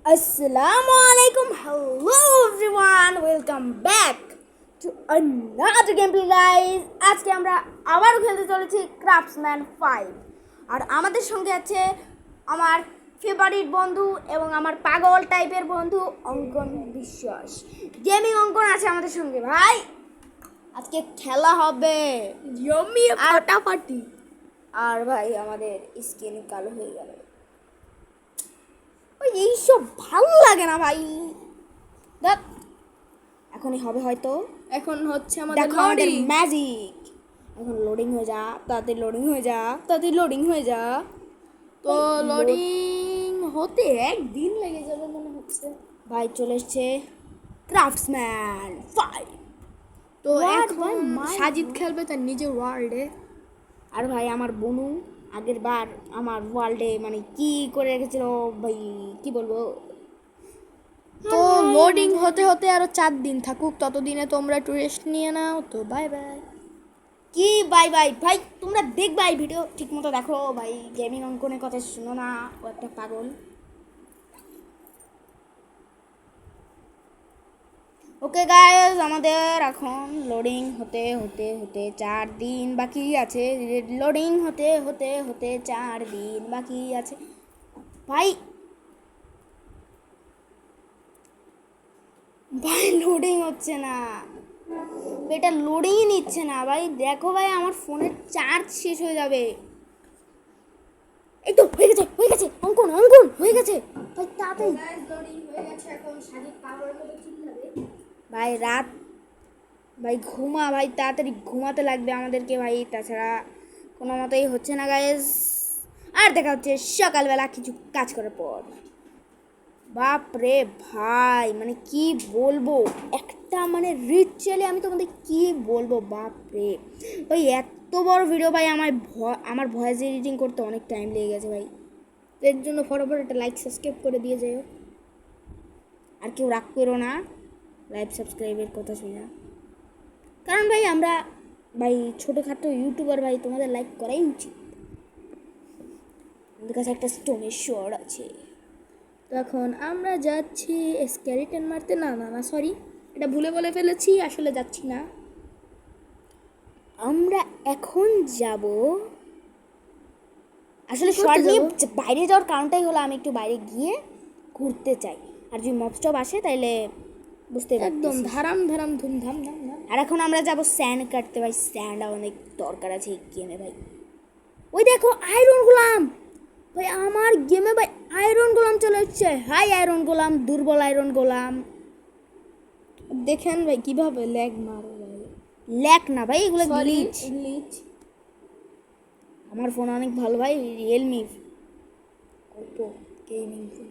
Assalamualaikum. Hello everyone. Welcome back to another gameplay guys. আজকে আমরা আবারও খেলতে চলেছি ক্রাফটসম্যান 5 আর আমাদের সঙ্গে আছে আমার ফেভারিট বন্ধু এবং আমার পাগল টাইপের বন্ধু অঙ্কন বিশ্বাস। গেমিং অঙ্কন আছে আমাদের সঙ্গে ভাই। আজকে খেলা হবে জমিয়ে ফাটাফাটি। আর ভাই আমাদের স্কিন কালো হয়ে গেল। এইসব ভালো লাগে না ভাই। দেখ এখনই হবে হয়তো। এখন হচ্ছে আমাদের ম্যাজিক। এখন লোডিং হয়ে যা, তাড়াতাড়ি লোডিং হয়ে যা, তাড়াতাড়ি লোডিং হয়ে যা। তো লোডিং হতে একদিন লেগে যাবে মনে হচ্ছে। ভাই চলে এসছে ক্রাফটসম্যান 5। তো এখন সাজিদ খেলবে তার নিজের ওয়ার্ল্ডে। আর ভাই আমার বনু আগের বার আমার ওয়ার্ল্ডে মানে কি করে রেখেছিল ভাই, কি বলবো। তো লোডিং হতে হতে আরো 4 দিন থাকুক, ততদিনে তোমরা একটু রেস্ট নিয়ে নাও। তো বাই বাই। কি বাই বাই ভাই, তোমরা দেখবে এই ভিডিও ঠিক মতো দেখো ভাই। গেমিং অঙ্কনের কথা শুনো না, ও একটা পাগল। ওকে গাইস, আমাদের এখন লোডিং হতে হতে হতে 4 দিন বাকি আছে। লোডিং হতে হতে হতে 4 দিন বাকি আছে ভাই। ভাই লোডিং হচ্ছে না, এটা লোডিংই নিচ্ছে না ভাই। দেখো ভাই আমার ফোনের চার্জ শেষ হয়ে যাবে। এই তো হয়ে গেছে হয়ে গেছে, অঙ্কন অঙ্কন হয়ে গেছে ভাই। তাড়াতাড়ি লোডিং হয়ে গেছে। এখন সাজিদ পাগলের মতো চিল্লাবে ভাই। রাত ভাই ঘুমা ভাই, তাড়াতাড়ি ঘুমাতে লাগবে আমাদেরকে ভাই, তাছাড়া কোনো মতেই হচ্ছে না গাইস। আর দেখা হচ্ছে সকালবেলা কিছু কাজ করার পর। বাপ রে ভাই, মানে কি বলবো, একটা মানে রিচ চ্যানেলে আমি তোমাদের কি বলবো। বাপ রে ভাই, এত বড় ভিডিও ভাই আমার ভয়েস এডিটিং করতে অনেক টাইম লেগে গেছে ভাই। এর জন্য ফটোফট একটা লাইক সাবস্ক্রাইব করে দিয়ে যাও। আর কেউ রাগ করো না লাইক সাবস্ক্রাইবের কথা শুনে, কারণ ভাই আমরা ভাই ছোটোখাটো ইউটিউবার ভাই, তোমাদের লাইক করাই উচিত। আমাদের কাছে একটা স্টোনের শর্ট আছে। তো এখন আমরা যাচ্ছি স্কেলিটন মারতে। না না না সরি, এটা ভুলে বলে ফেলেছি, আসলে যাচ্ছি না। আমরা এখন যাব আসলে শর্ট নিয়ে বাইরে যাওয়ার কারণটাই হলো আমি একটু বাইরে গিয়ে ঘুরতে চাই। আর যদি মবস্টপ আসে তাইলে বুঝতে একদম ধারাম ধারাম ধুমধাম ধাম। আর এখন আমরা যাব স্যান্ড কাটতে ভাই। স্যান্ড অনেক দরকার আছে এই গেমে ভাই। ওই দেখো আয়রন গোলাম ভাই, আমার গেমে ভাই আয়রন গোলাম চলে এসছে। হাই আয়রন গোলাম, দুর্বল আয়রন গোলাম। দেখেন ভাই কিভাবে ল্যাগ মারে ভাই। ল্যাগ না ভাই, এগুলো গ্লিচ। আমার ফোন অনেক ভালো ভাই, রিয়েলমি ওপো গেমিং ফোন।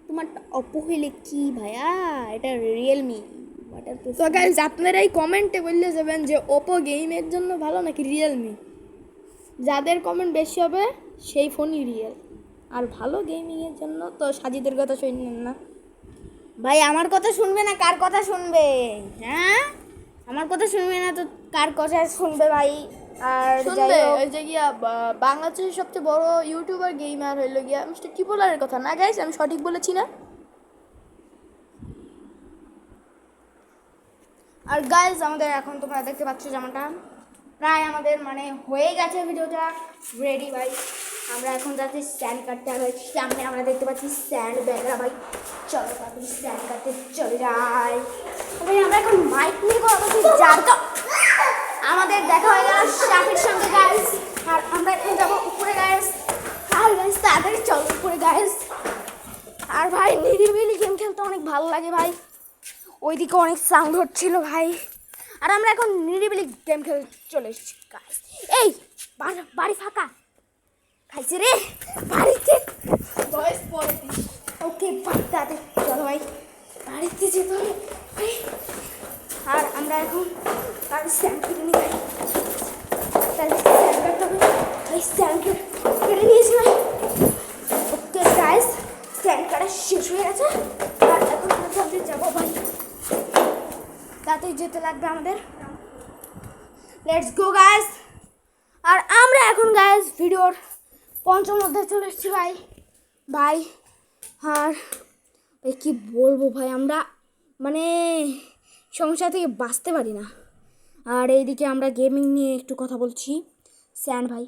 তোমারটা অপো হইলে কি ভাইয়া, এটা রিয়েলমি। তো গাইস আপনারাই কমেন্টে বললে যাবেন যে ওপো গেমের জন্য ভালো নাকি রিয়েলমি। যাদের কমেন্ট বেশি হবে সেই ফোনই রিয়েল। আর ভালো গেমিংয়ের জন্য তো সাজিদের কথা শুনলেন না ভাই। আমার কথা শুনবে না কার কথা শুনবে? হ্যাঁ আমার কথা শুনবে না তো কার কথা শুনবে ভাই? আর শুনবে ওই যে গিয়া বাংলাদেশের সবচেয়ে বড় ইউটিউবার গেমার হইল গিয়া মিস্টার টিপোলারের কথা না গাইস, আমি সঠিক বলেছি না? আর গাইস আমাদের এখন তোমরা দেখতে পাচ্ছ যেমনটা প্রায় আমাদের মানে হয়ে গেছে ভিডিওটা রেডি ভাই। আমরা এখন যাচ্ছি স্ট্যান্ড কাটতে। আর সামনে আমরা দেখতে পাচ্ছি স্ট্যান্ড ব্যাগরা ভাই। চলো তাড়াতাড়ি স্ট্যান্ড কাটতে চলে যাই ভাই। আমরা এখন মাইক নিয়ে কথা বলছি, যার তো আমাদের দেখা হয়ে গেল শাফির সঙ্গে গাইস। আর আমরা এখন যাবো উপরে গাইস। আর গাইস তাড়াতাড়ি চলো উপরে গাইস। আর ভাই নিরিবিলি গেম খেলতে অনেক ভালো লাগে ভাই। ওইদিকে অনেক সাউন্ড হচ্ছিল ভাই। আর আমরা এখন নিরিবিলি গেম খেলতে চলে এসেছি গাইস। এই বাড়ি ফাঁকা খাইছে রে বাড়িতে। ওকে তাড়াতাড়ি চলো ভাই, বাড়িতে যেতে হবে ভাই। আর আমরা এখন তার স্ট্যান্ড কেটে নিই ভাই। তাহলে স্ট্যান্ড কাটতে হবে ভাই। স্ট্যান্ড কেটে নিয়েছি ভাই। ওকে গাইস স্ট্যান্ড কাটা শেষ হয়ে গেছে। আর এখন আমরা তাড়াতাড়ি যাবো ভাই, তাড়াতাড়ি যেতে লাগবে আমাদের। Let's go guys. আর আমরা এখন গাইস ভিডিওর পঞ্চম অধ্যায়ে চলে এসেছি ভাই। ভাই আর ভাই কী বলবো ভাই, আমরা মানে সমস্যা থেকে বাঁচতে পারি না। আর এইদিকে আমরা গেমিং নিয়ে একটু কথা বলছি। স্যান ভাই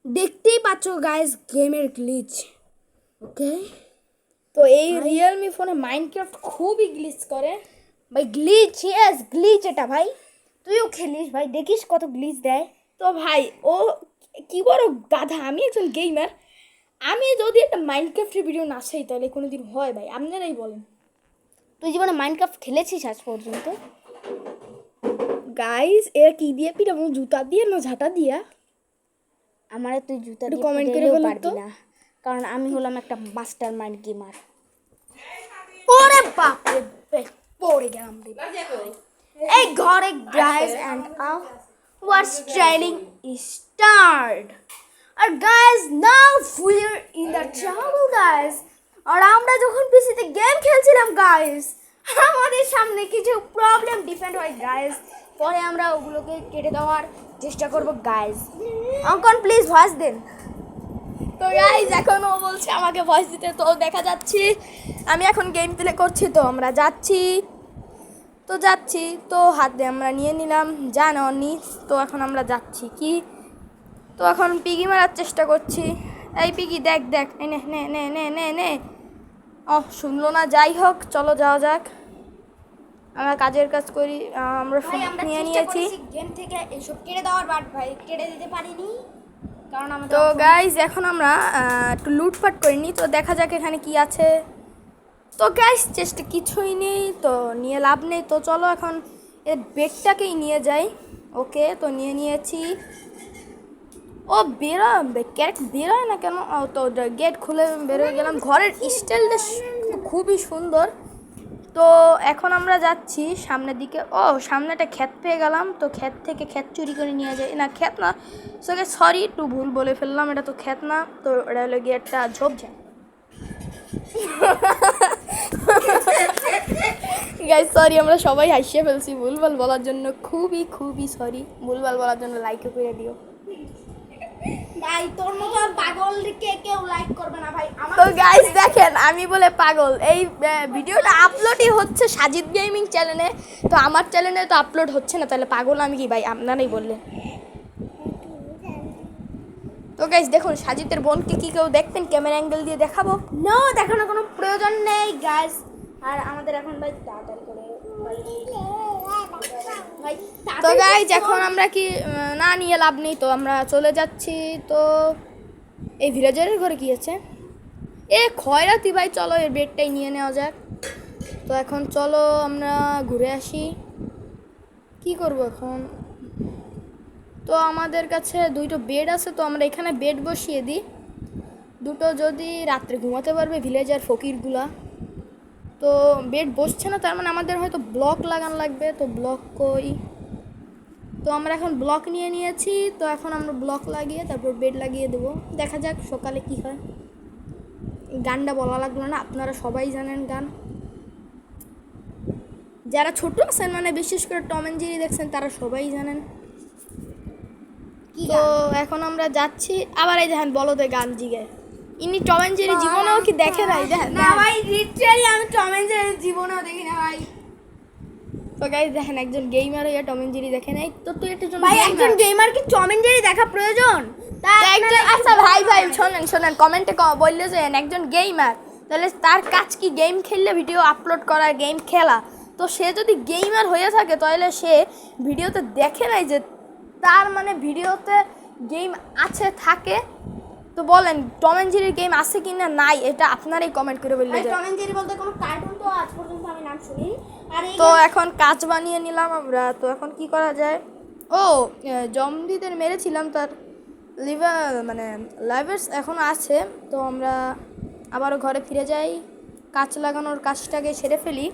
দেখতেই পাচ্ছ গাইস, গেমের গ্লিচ। ওকে, তো এই রিয়েলমি ফোনে মাইনক্রাফট খুবই গ্লিচ করে ভাই। গ্লিচ, ইয়েস গ্লিচ এটা ভাই। তুইও খেলিস ভাই, দেখিস কত গ্লিচ দেয়। তো ভাই ও কি বড় গাধা, আমি একজন গেমার, আমি যদি একটা মাইনক্রাফটের ভিডিও না চাই তাহলে কোনো দিন হয় ভাই? আপনারাই বলেন, তুই জীবনে মাইনক্রাফট খেলেছিস আজ পর্যন্ত? গাইস এরা কি দিয়ে পিটাবো, জুতা দিয়ে না ঝাঁটা দিয়া? আমার তুই জুতা দিয়ে কমেন্ট করে পারবি না, কারণ আমি হলাম একটা মাস্টার মাইন্ড গেমার। ওরে বাপ রে, পড়ে গেলাম রে এই ঘরে guys. And what's training start. আর guys now we're in the trouble guys. আর আমরা যখন পিসিতে গেম খেলছিলাম গাইস, আমাদের সামনে কিছু প্রবলেম ডিফেন্ড হয় গাইস। পরে আমরা ওগুলোকে কেটে দেওয়ার চেষ্টা করব গাইস। অঙ্কন প্লিজ ভয়েস দেন। তো গাইস এখন ও বলছে আমাকে ভয়েস দিতে, তো দেখা যাচ্ছে আমি এখন গেম প্লে করছি, তো আমরা যাচ্ছি তো হাত দিয়ে আমরা নিয়ে নিলাম জানি। তো এখন আমরা যাচ্ছি কি, তো এখন পিগি মারার চেষ্টা করছি। এই পিগি দেখ দেখ, নে নে নে নে নে নে। শুনলো না, যাই হোক চলো যাওয়া যাক, আমরা কাজের কাজ করি। আমরা নিয়ে নিয়েছি গেম থেকে এইসব কেটে দেওয়ার, বাট ভাই কেটে দিতে পারিনি কারণ আমরা। তো গাইজ এখন আমরা একটু লুটপাট করিনি, তো দেখা যাক এখানে কি আছে। তো গাইজ চেষ্টা কিছুই নেই, তো নিয়ে লাভ নেই। তো চলো এখন এর বেগটাকেই নিয়ে যাই। ওকে, তো নিয়ে নিয়েছি। ও বেরোয় না কেন? তো গেট খুলে বেরোয় গেলাম। ঘরের স্টাইলটা খুবই সুন্দর। তো এখন আমরা যাচ্ছি সামনের দিকে। সামনে একটা ক্ষেত পেয়ে গেলাম, তো ক্ষেত থেকে ক্ষেত চুরি করে নিয়ে যাই। না ক্ষেত না, সরি একটু ভুল বলে ফেললাম, এটা তো ক্ষেত না, তো এটা হলো গিয়ে একটা ঝোপঝাড়। গাইস সরি, আমরা সবাই হাসিয়ে ফেলছি ভুলভাল বলার জন্য, খুবই খুবই সরি। ভুলভাল বলার জন্য লাইকও করে দিও ভাই, তোর মতো আর পাগলকে কেউ লাইক করবে না ভাই। তো গাইস দেখেন আমি বলে পাগল, এই ভিডিওটা আপলোডই হচ্ছে সাজিদ গেমিং চ্যানেলে, তো আমার চ্যানেলে তো আপলোড হচ্ছে না, তাহলে পাগল আমি কি ভাই? আপনারাই বললেন। তো গাইস দেখুন সাজিদের বোনকে কি কেউ দেখতেন? ক্যামেরা অ্যাঙ্গেল দিয়ে দেখাবো? নো, দেখানোর কোনো প্রয়োজন নেই গাইস। আর আমাদের এখন ভাই তাড়াতাড়ি করে ভাই, তো গাইস এখন আমরা কি না নিয়ে লাভ নেই, তো আমরা চলে যাচ্ছি। তো এই ভিলেজারের ঘরে কি আছে? খয়রাতি ভাই, চলো এর বেডটাই নিয়ে নেওয়া যাক। তো এখন চলো আমরা ঘুরে আসি, কি করব এখন? তো আমাদের কাছে দুটো বেড আছে, তো আমরা এখানে বেড বসিয়ে দিই দুটো, যদি রাত্রে ঘুমাতে পারবে ভিলেজার ফকিরগুলা। তো বেড বসছে না, তার মানে আমাদের হয়তো ব্লক লাগানো লাগবে। তো ব্লক কই? তো আমরা এখন ব্লক নিয়ে নিয়েছি, তো এখন আমরা ব্লক লাগিয়ে তারপর বেড লাগিয়ে দেবো। দেখা যাক সকালে কি হয়। গানটা বলা লাগলো না, আপনারা সবাই জানেন গান। যারা ছোট আছেন মানে বিশেষ করে টম অ্যান্ড জেরি দেখছেন তারা সবাই জানেন। তো এখন আমরা যাচ্ছি, আবার এই দেখেন বলদে গান জিগে। ইনি টম অ্যান্ড জেরি জীবনেও কি দেখে নাই? দেখেন না ভাই, লিটারালি আমি টম অ্যান্ড জেরি জীবনেও দেখি না ভাই। তো গাইস দেখেন একজন গেমার হয়ে টম অ্যান্ড জেরি দেখে নাই, তো তুই একটা ভাই একজন গেমার কি টম অ্যান্ড জেরি দেখা প্রয়োজন? আচ্ছা ভাই শোনেন কমেন্টে বললে যে একজন গেমার, তাহলে তার কাজ কি গেম খেললে ভিডিও আপলোড করা, গেম খেলা? তো সে যদি গেমার হয়ে থাকে তাহলে সে ভিডিওতে দেখে নাই যে তার মানে ভিডিওতে গেম আছে থাকে। তো বলেন টম অ্যান্ড জেরির গেম আছে কি না নাই, এটা আপনারাই কমেন্ট করে বললেন। টম অ্যান্ড জেরি বলতে কোনো কার্টুন তো আজ পর্যন্ত আমি নাম শুনি। তো এখন কাজ বানিয়ে নিলাম আমরা, তো এখন কি করা যায়? জম্বিদের মেরেছিলাম, তার লিভার মানে লাইভার্স এখনও আছে। তো আমরা আবারও ঘরে ফিরে যাই, কাজ লাগানোর কাজটাকে সেরে ফেলি।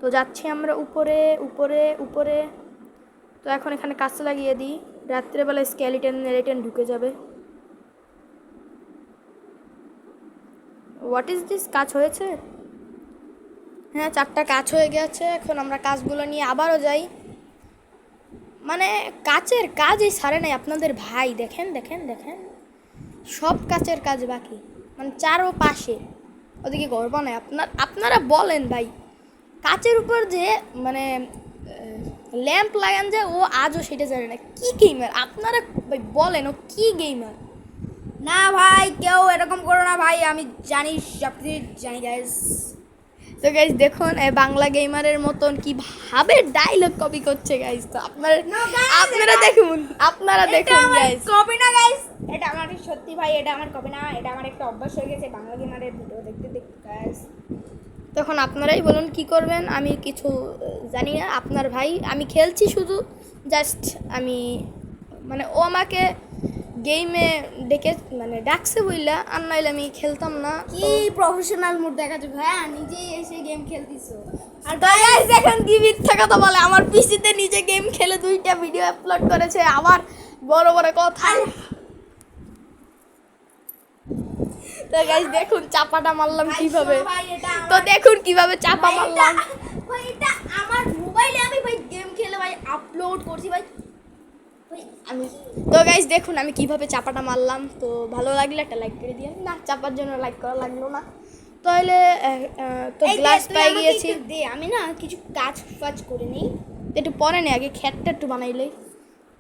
তো যাচ্ছি আমরা উপরে উপরে উপরে। তো এখন এখানে কাজ লাগিয়ে দিই, রাত্রেবেলা স্কেলিটন ঢুকে যাবে। What is this? কাজ হয়েছে? হ্যাঁ 4টা কাজ হয়ে গেছে। এখন আমরা কাজগুলো নিয়ে আবারও যাই, মানে কাজের কাজই সারে নাই আপনাদের ভাই। দেখেন দেখেন দেখেন, সব কাজের কাজ বাকি, মানে চারো পাশে ওদিকে ঘর বানায়। আপনারা বলেন ভাই, কাচের উপর যে মানে ল্যাম্প লাগান যে, ও আজও সেটা জানে না কি গেমার। আপনারা ভাই বলেন ও কি গেমার? না ভাই, কেউ এরকম করো না ভাই, আমি জানি, সব কিছু জানি গাইস। তো গাইস দেখুন, বাংলা গেমারের মতন কিভাবে ডায়লগ কপি করছে গাইস। তো আপনারা দেখুন গাইস, কপি না গাইস, এটা আমার সত্যি ভাই, এটা আমার কপি না, এটা আমার একটা অভ্যাস হয়ে গেছে বাংলা গেমারের ভিডিও দেখতে দেখতে গাইস। তখন আপনারাই বলুন কি করবেন, আমি কিছু জানি না। আপনার ভাই, আমি খেলছি শুধু, জাস্ট আমি মানে ও আমাকে গেমে ডেকে মানে ডাকছে বইলা, আর নাইলে আমি খেলতাম না। কি প্রফেশনাল মুড দেখাচ্ছ ভাই, নিজেই এসে গেম খেলতিছো। আর গাইস দেখেন কি মিথ্যা কথা বলে, আমার পিসিতে নিজে গেম খেলে 2টা ভিডিও আপলোড করেছে, আবার বড় বড় কথা। তো গাইস দেখুন চাপাটা মারলাম কিভাবে, তো দেখুন কিভাবে চাপা মারলাম ভাই। এটা আমার মোবাইলে আমি ভাই গেম খেলে ভাই আপলোড করছি ভাই আমি। তো গাইস দেখুন আমি কিভাবে চাপাটা মারলাম। তো ভালো লাগলে একটা লাইক করে দিয়ে, না চাপার জন্য লাইক করা লাগলো না। তাহলে তো গ্লাস পাই গিয়েছি, আমি না কিছু কাজ করে নিই, একটু পরে নেই, আগে খ্যাটটা একটু বানাইলে।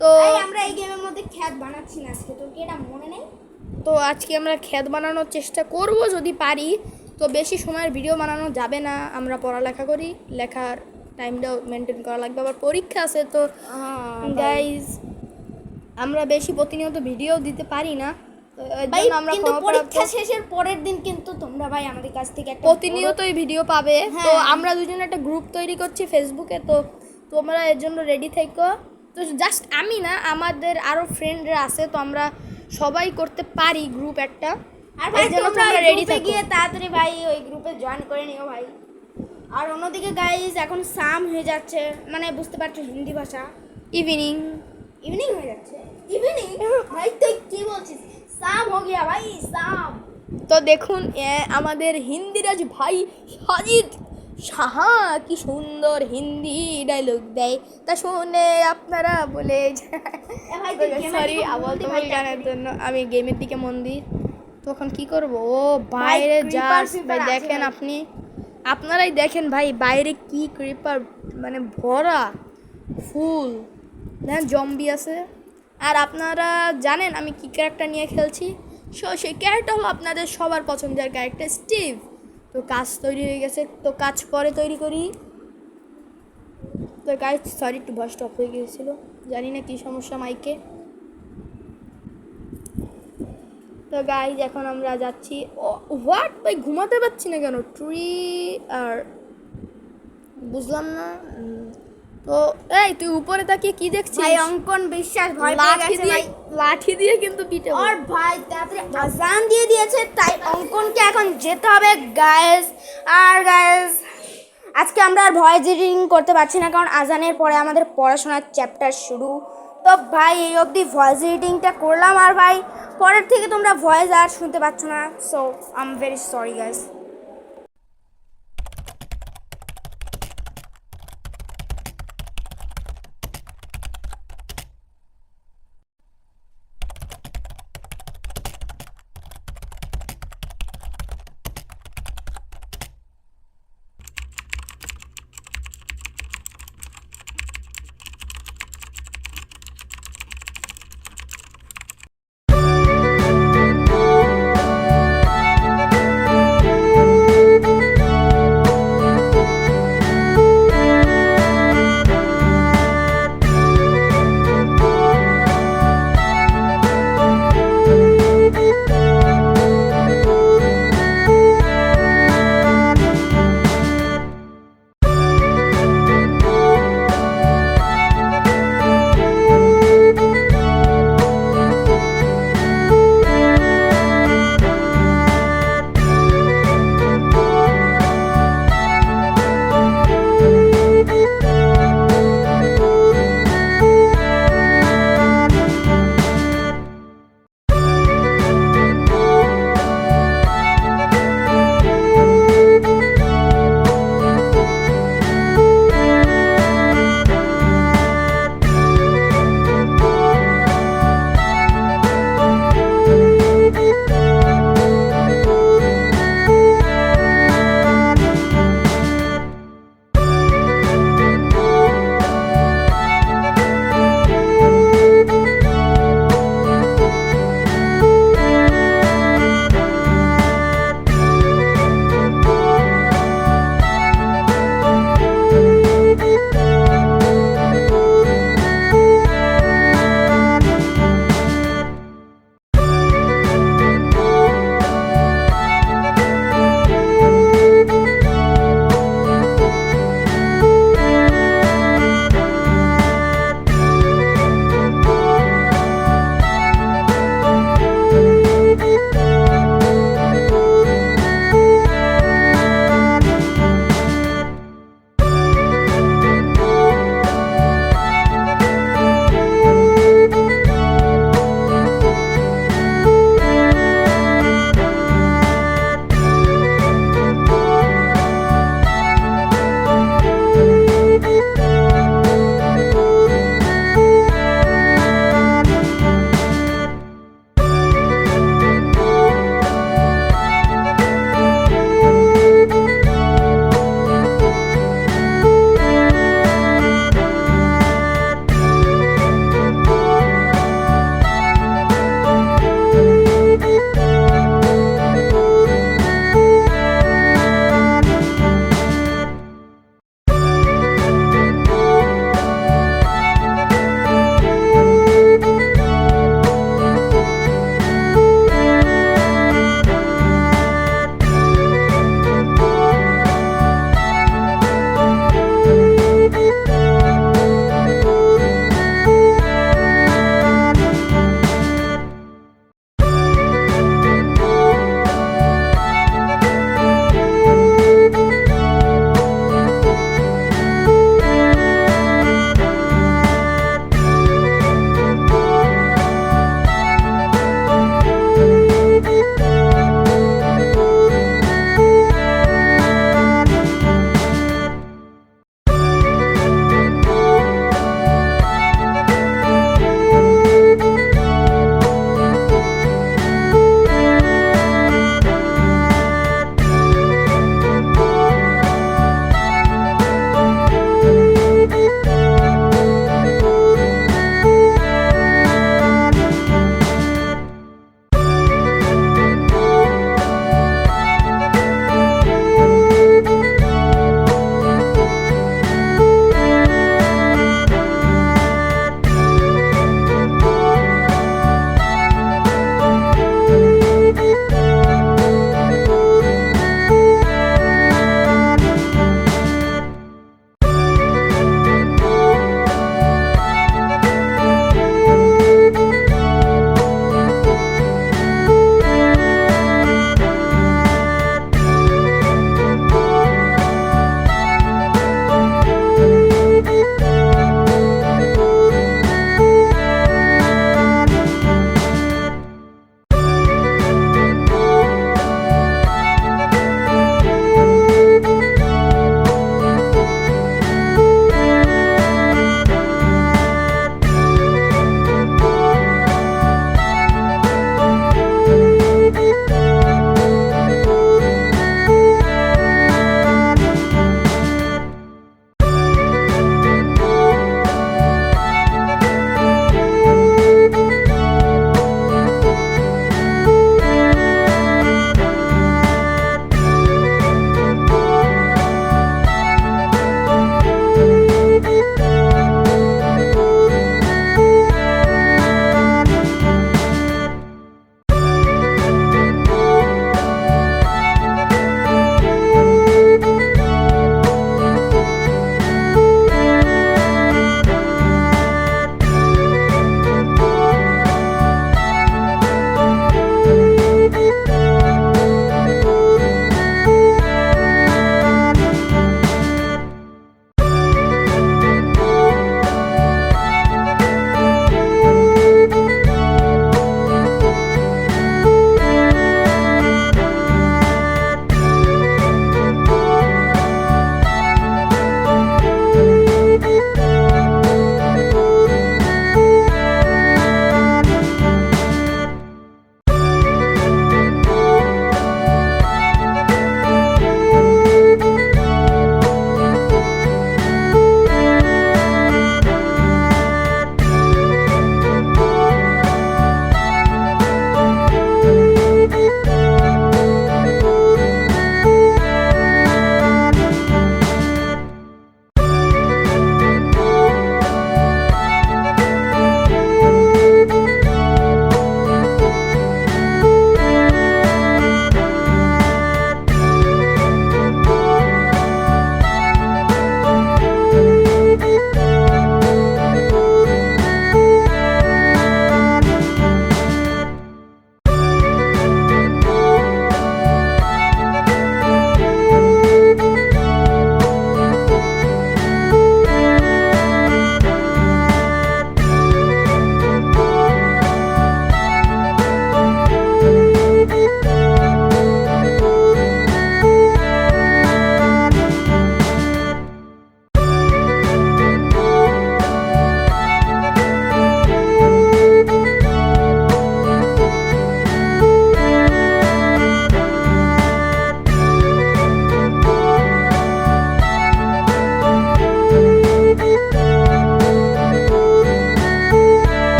তো আমরা এই গেমের মধ্যে খ্যাত বানাচ্ছি না আজকে, তোর কি এটা মনে নেই? তো আজকে আমরা খ্যাত বানানোর চেষ্টা করব যদি পারি। তো বেশি সময়ের ভিডিও বানানো যাবে না, আমরা পড়ালেখা করি, লেখার টাইমটাও মেনটেন করা লাগবে, আবার পরীক্ষা আছে। তো গাইজ আমরা বেশি প্রতিনিয়ত ভিডিও দিতে পারি না, আমরা পরীক্ষা শেষের পরের দিন কিন্তু তোমরা ভাই আমাদের কাছ থেকে প্রতিনিয়তই ভিডিও পাবে। তো আমরা দুজনে একটা গ্রুপ তৈরি করছি ফেসবুকে, তো তোমরা এর জন্য রেডি থেকো। তো জাস্ট আমি না, আমাদের আরও ফ্রেন্ডরা আছে, তো আমরা সবাই করতে পারি গ্রুপ একটা। আর ভাই তোমরা রেডি থেকে গিয়ে তাড়াতাড়ি ভাই ওই গ্রুপে জয়েন করে নিও ভাই। আর অন্যদিকে গাইজ এখন শাম হয়ে যাচ্ছে, মানে বুঝতে পারছো হিন্দি ভাষা, ইভিনিং হয়ে যাচ্ছে। ইভিনিং ভাই তুই কি বলছিস, শাম হো গিয়া ভাই, শাম। তো দেখুন আমাদের হিন্দিরাজ ভাই সাজিদ সাহা কি সুন্দর হিন্দি ডায়লগ দেয়, তা শুনে আপনারা বলে সরি আবার তোমার গানের জন্য আমি গেমের দিকে মন দিই। তখন কি করব, ও বাইরে জাস্ট ভাই দেখেন, আপনারাই দেখেন ভাই বাইরে কি ক্রিপার মানে ভরা ফুল, দেখেন জম্বি আছে। আর আপনারা জানেন আমি কি ক্যারেক্টার নিয়ে খেলছি, সেই ক্যারেক্টার হলো আপনাদের সবার পছন্দের ক্যারেক্টার স্টিভ। তো কাজ তৈরি হয়ে গেছে, তো কাজ পরে তৈরি করি। তো গাইজ সরি একটু ভয়েস অফ হয়ে গিয়েছিলো, জানি না কী সমস্যা মাইকে। তো গাইজ এখন আমরা যাচ্ছি, হোয়াট ভাই ঘুমাতে পারছি না কেন, ট্রি আর বুঝলাম না। তো এই তুই উপরে তাকিয়ে কি দেখছিস ভাই? অঙ্কন বিশ্বাস ভয় পেয়ে গেছে ভাই, লাঠি দিয়ে কিন্তু পিটে। আর ভাই তাড়াতাড়ি আজান দিয়ে দিয়েছে, তাই অঙ্কনকে এখন যেতে হবে গাইস। আর গাইস আজকে আমরা আর ভয়েস এডিটিং করতে পারছি না, কারণ আজানের পরে আমাদের পড়াশোনার চ্যাপ্টার শুরু। তো ভাই এই অবধি ভয়েস এডিটিংটা করলাম, আর ভাই পরের থেকে তোমরা ভয়েস আর শুনতে পাচ্ছ না, so I am very sorry guys.